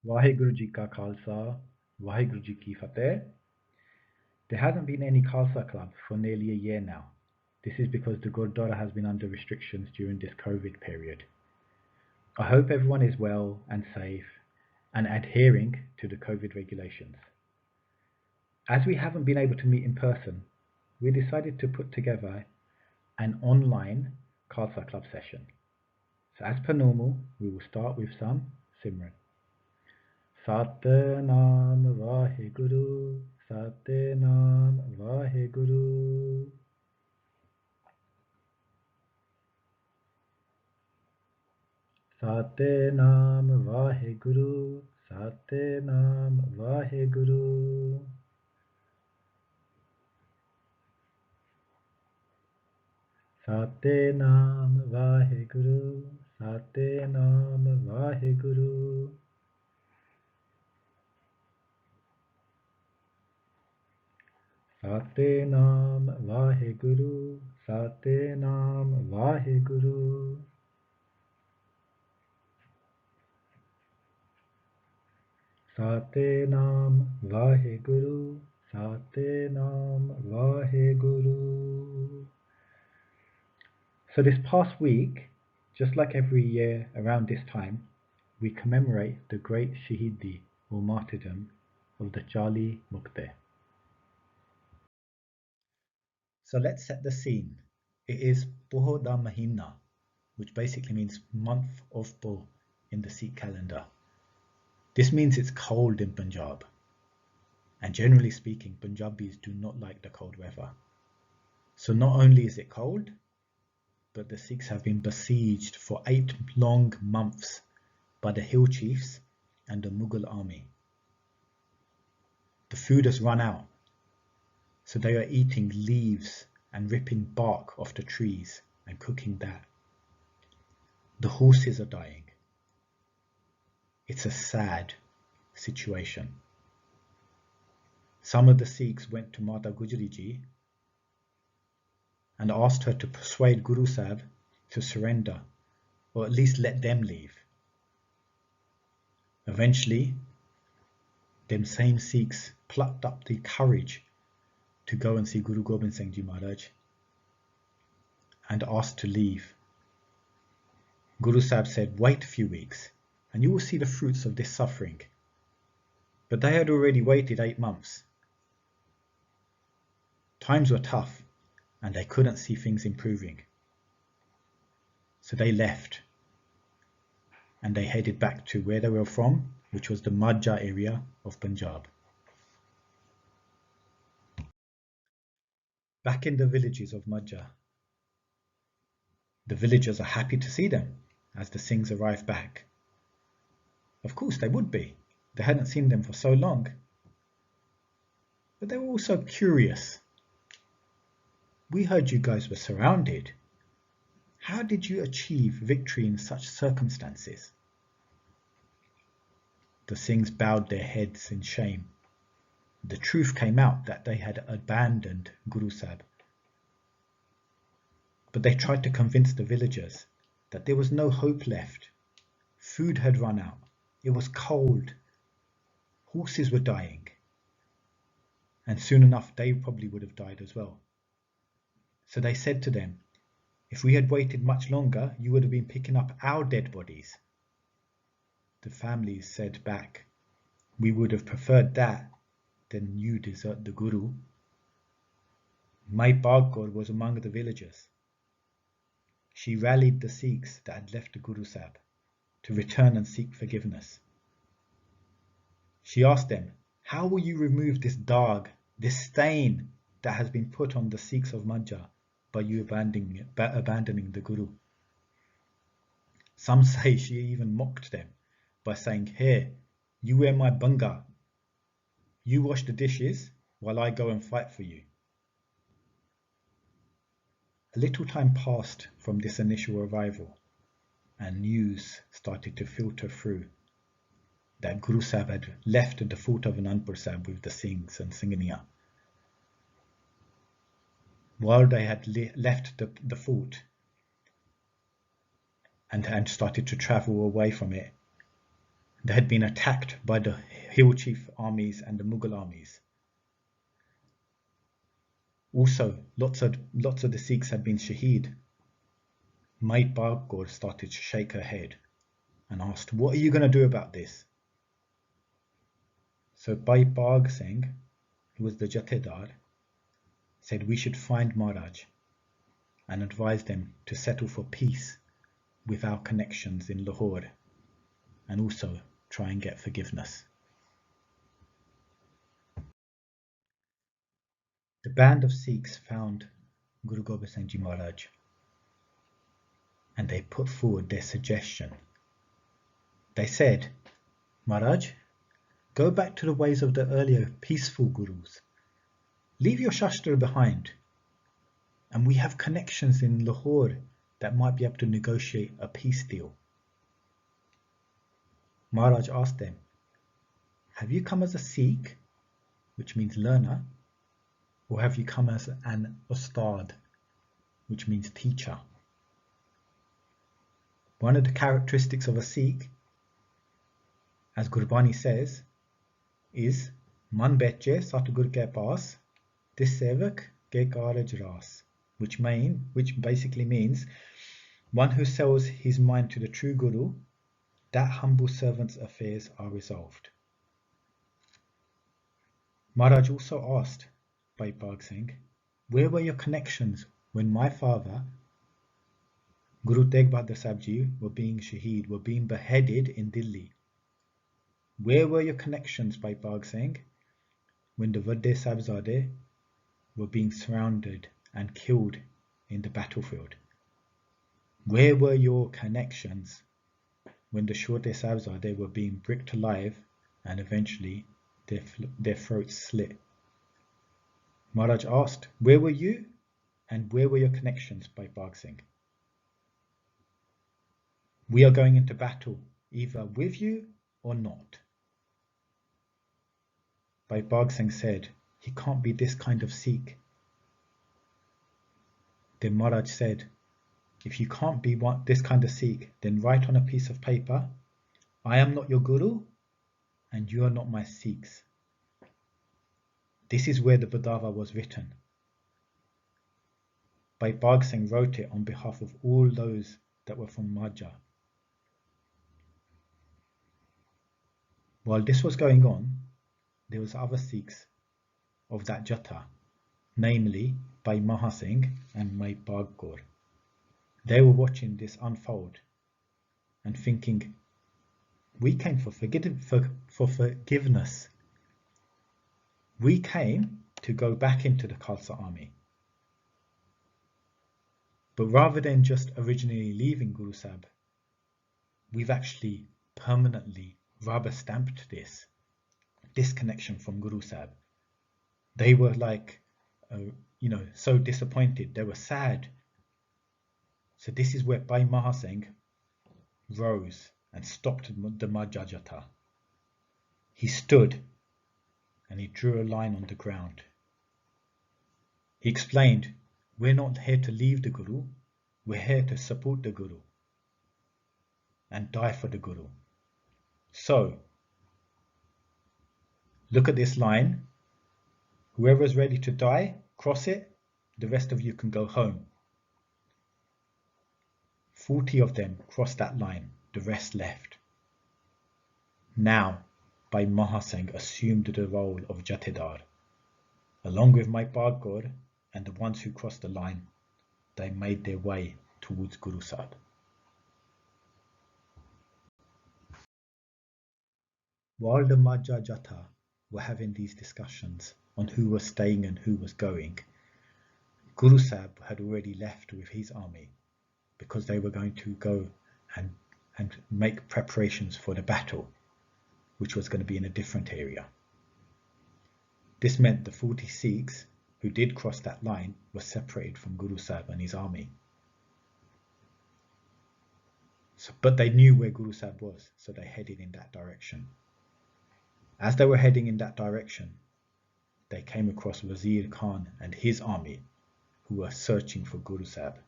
Vaheguru Ji Ka Khalsa, Vaheguru Ji Ki Fateh. There hasn't been any Khalsa club for nearly a year now. This is because the Gurdwara has been under restrictions during this COVID period. I hope everyone is well and safe and adhering to the COVID regulations. As we haven't been able to meet in person, we decided to put together an online Khalsa club session. So as per normal, we will start with some Simran. Satnam Vaheguru, Satnam Vaheguru. Satnam Vaheguru, Satnam Vaheguru. Satnam Vaheguru, Satnam Vaheguru. Satnam Vaheguru, Satnam Vaheguru. Satnam Vaheguru, Satnam Vaheguru. So this past week, just like every year around this time, we commemorate the great Shahidi or martyrdom of the Chali Muktai. So let's set the scene. It is Poh da Mahina, which basically means month of Poh in the Sikh calendar. This means it's cold in Punjab. And generally speaking, Punjabis do not like the cold weather. So not only is it cold, but the Sikhs have been besieged for 8 long months by the hill chiefs and the Mughal army. The food has run out, so they are eating leaves and ripping bark off the trees and cooking that. The horses are dying. It's a sad situation. Some of the Sikhs went to Mata Gujari Ji and asked her to persuade Guru Sahib to surrender, or at least let them leave. Eventually, them same Sikhs plucked up the courage to go and see Guru Gobind Singh Ji Maharaj and asked to leave. Guru Sahib said, wait a few weeks and you will see the fruits of this suffering. But they had already waited 8 months. Times were tough and they couldn't see things improving. So they left and they headed back to where they were from, which was the Majha area of Punjab. Back in the villages of Majha, the villagers are happy to see them as the Singhs arrive back. Of course they would be. They hadn't seen them for so long. But they were also curious. We heard you guys were surrounded. How did you achieve victory in such circumstances? The Singhs bowed their heads in shame. The truth came out that they had abandoned Guru Sahib. But they tried to convince the villagers that there was no hope left. Food had run out. It was cold. Horses were dying. And soon enough they probably would have died as well. So they said to them, if we had waited much longer, you would have been picking up our dead bodies. The families said back, we would have preferred that than you desert the Guru. Mai Bagkor was among the villagers. She rallied the Sikhs that had left the Guru Sahib to return and seek forgiveness. She asked them, how will you remove this dag, this stain that has been put on the Sikhs of Majha by you abandoning the Guru? Some say she even mocked them by saying, here, you wear my banga. You wash the dishes while I go and fight for you. A little time passed from this initial arrival and news started to filter through that Guru Sahib had left the fort of Anandpur Sahib with the Singhs and Singhania. While they had left the fort and started to travel away from it, They had been attacked by the hill chief armies and the Mughal armies. Also, lots of the Sikhs had been shaheed. Mai Bhai started to shake her head and asked, "What are you going to do about this?" So Bhai Bhag Singh, who was the Jathedar, said we should find Maharaj and advise them to settle for peace with our connections in Lahore, and also try and get forgiveness. The band of Sikhs found Guru Gobind Singh Ji Maharaj and they put forward their suggestion. They said, "Maharaj, go back to the ways of the earlier peaceful Gurus. Leave your Shastra behind, and we have connections in Lahore that might be able to negotiate a peace deal." Maharaj asked them, "Have you come as a Sikh, which means learner, or have you come as an Ustad, which means teacher?" One of the characteristics of a Sikh, as Gurbani says, is "Man beche Satgur ke paas, tis sevak ke karaj ras," which basically means one who sells his mind to the true Guru, that humble servant's affairs are resolved. Maharaj also asked Bhai Bhag Singh, "Where were your connections when my father, Guru Tegh Bahadur Sahib Ji, were being shaheed, were being beheaded in Delhi? Where were your connections, Bhai Bhag Singh, when the Vadde Sahibzade were being surrounded and killed in the battlefield? Where were your connections when the Shote Sahibzade were being bricked alive and eventually their throats slit?" Maharaj asked, "Where were you and where were your connections, Bhai Bhag Singh? We are going into battle either with you or not." Bhai Bhag Singh said, "He can't be this kind of Sikh." Then Maharaj said, "If you can't be this kind of Sikh, then write on a piece of paper, 'I am not your Guru and you are not my Sikhs.'" This is where the Badawa was written. Bhai Bhag Singh wrote it on behalf of all those that were from Majha. While this was going on, there was other Sikhs of that Jatha, namely Bhai Maha Singh and Mai Bhag Kaur. They were watching this unfold and thinking, "We came for forgiveness. We came to go back into the Khalsa army. But rather than just originally leaving Guru Sahib, we've actually permanently rubber stamped this disconnection from Guru Sahib." They were like, so disappointed. They were sad. So this is where Bhai Maha Singh rose and stopped the Majha Jatha. He stood and he drew a line on the ground. He explained, "We're not here to leave the Guru. We're here to support the Guru and die for the Guru. So, look at this line. Whoever is ready to die, cross it. The rest of you can go home." 40 of them crossed that line. The rest left. Now, Bhai Maha Singh assumed the role of Jathedar. Along with Mai Bhag Kaur and the ones who crossed the line, they made their way towards Guru Sahib. While the Majha Jatha were having these discussions on who was staying and who was going, Guru Sahib had already left with his army because they were going to go and make preparations for the battle, which was going to be in a different area. This meant the 40 Sikhs who did cross that line were separated from Guru Sahib and his army. But they knew where Guru Sahib was, so they headed in that direction. As they were heading in that direction, they came across Wazir Khan and his army, who were searching for Guru Sahib.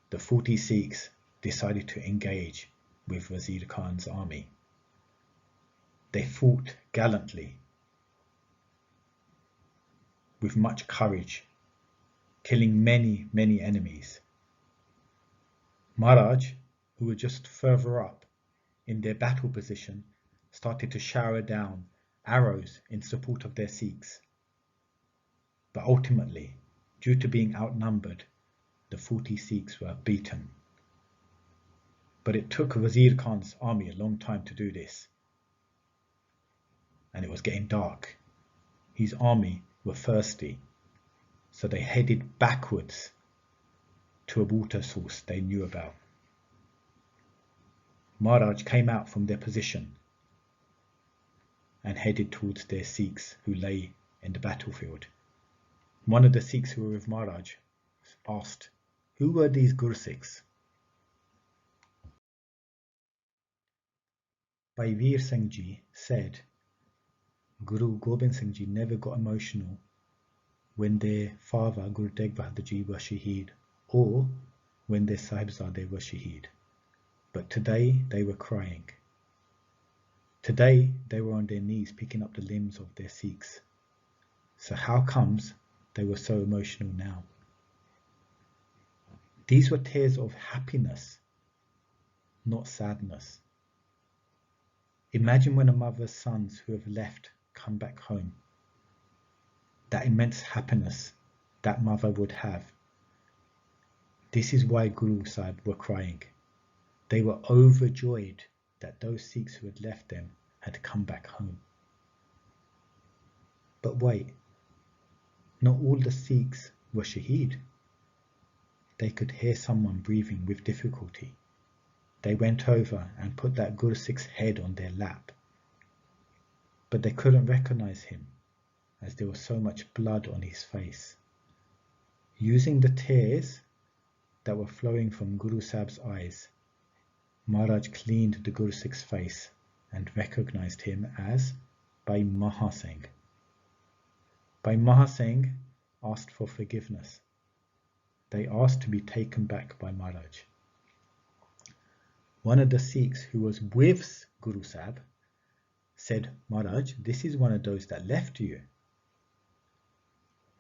The 40 Sikhs decided to engage with Wazir Khan's army. They fought gallantly, with much courage, killing many, many enemies. Maharaj, who were just further up in their battle position, started to shower down arrows in support of their Sikhs. But ultimately, due to being outnumbered, the 40 Sikhs were beaten. But it took Wazir Khan's army a long time to do this. And it was getting dark. His army were thirsty, so they headed backwards to a water source they knew about. Maharaj came out from their position and headed towards their Sikhs who lay in the battlefield. One of the Sikhs who were with Maharaj asked, "Who were these Gursikhs?" Bhai Veer Singh Ji said, Guru Gobind Singh Ji never got emotional when their father Guru Tegh Bahadur Ji was Shaheed or when their Sahibzade was Shaheed. But today they were crying. Today they were on their knees picking up the limbs of their Sikhs. So how comes they were so emotional now? These were tears of happiness, not sadness. Imagine when a mother's sons who have left come back home. That immense happiness that mother would have. This is why Guru Sahib were crying. They were overjoyed that those Sikhs who had left them had come back home. But wait, not all the Sikhs were Shaheed. They could hear someone breathing with difficulty. They went over and put that Guru Sikh's head on their lap. But they couldn't recognize him as there was so much blood on his face. Using the tears that were flowing from Guru Sahib's eyes, Maharaj cleaned the Guru Sikh's face and recognized him as Bhai Maha Singh. Bhai Maha Singh asked for forgiveness. They asked to be taken back by Maharaj. One of the Sikhs who was with Guru Sahib said, Maharaj, this is one of those that left you.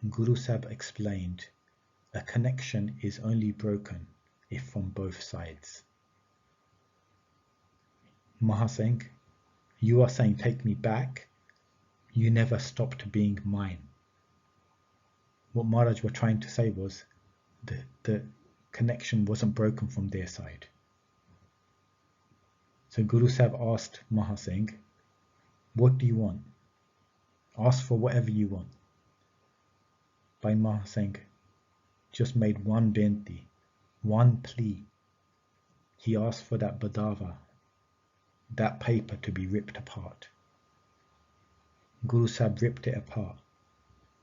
Guru Sahib explained, a connection is only broken if from both sides. Maha Singh, you are saying take me back. You never stopped being mine. What Maharaj were trying to say was the connection wasn't broken from their side. So Guru Sahib asked Maha Singh, what do you want? Ask for whatever you want. Bhai Maha Singh just made one binti, one plea. He asked for that badava, that paper to be ripped apart. Guru Sahib ripped it apart.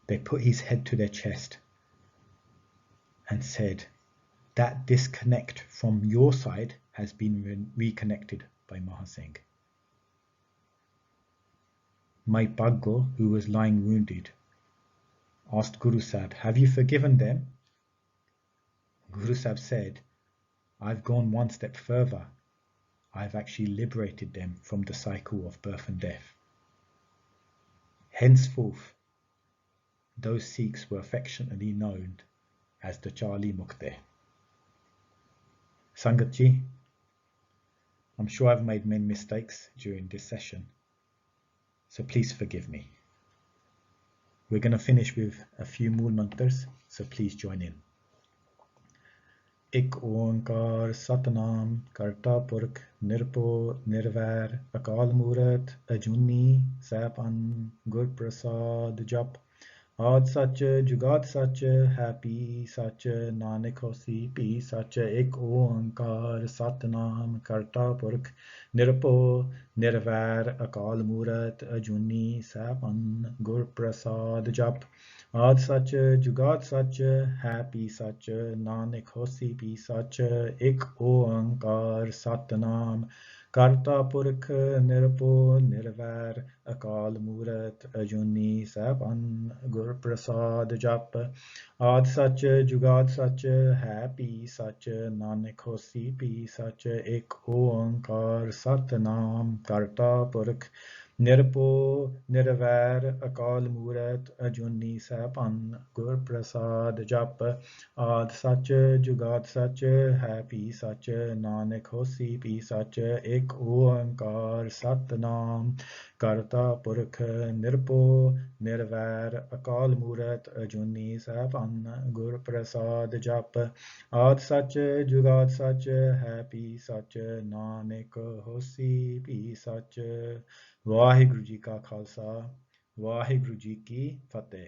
They put his head to their chest and said, that disconnect from your side has been reconnected by Maha Singh. Mai Paggo, who was lying wounded, asked Guru Sahib, have you forgiven them? Guru Sahib said, I've gone one step further. I've actually liberated them from the cycle of birth and death. Henceforth, those Sikhs were affectionately known as the Chali Muktai. Sangat Ji, I'm sure I've made many mistakes during this session, so please forgive me. We're going to finish with a few more mantras, so please join in. Ik Oankar Satnam Karta Purkh Nirpo Nirvair Akal Murat Ajuni Saipan Gur Prasad Jap Ad Sach Jugat Sach Happy Sach Nanak Hosi Pi Sach Ik Oankar Satnam Karta Purkh Nirpo Nirvair Akal Murat Ajuni Saipan Gur Prasad Jap Ad Sach Jugat Sach Happy Sach Nanak Hosi Pi Sach Ik Oankar Satnam Karta Purkh Nirpo Nirvair Akal Murat Ajuni Saipan Gur Prasad Jap Ad Sach Jugat Sach Happy Sach Nanak Hosi Pi Sach Ik Oankar Satnam Karta Purkh ਨਿਰਭਉ ਨਿਰਵੈਰ ਅਕਾਲ ਮੂਰਤ ਅਜੂਨੀ ਸੈਭੰ ਗੁਰ ਪ੍ਰਸਾਦ ਜਪ ਆਦਿ ਸੱਚ ਜੁਗਾਦ ਸੱਚ ਹੈ ਭੀ ਸੱਚ ਨਾਨਕ ਹੋਸੀ ਭੀ ਸੱਚ ਏਕ ਓੰਕਾਰ ਸਤਿਨਾਮ ਕਰਤਾ ਪੁਰਖ ਨਿਰਭਉ ਨਿਰਵੈਰ ਅਕਾਲ ਮੂਰਤ ਅਜੂਨੀ ਸੈਭੰ ਗੁਰ ਪ੍ਰਸਾਦ ਜਪ ਆਦਿ ਸੱਚ ਜੁਗਾਦ ਸੱਚ ਹੈ ਭੀ ਸੱਚ ਨਾਨਕ ਹੋਸੀ ਭੀ ਸੱਚ। ਵਾਹਿਗੁਰੂ ਜੀ ਕਾ ਖਾਲਸਾ ਵਾਹਿਗੁਰੂ ਜੀ ਕੀ ਫਤਿਹ।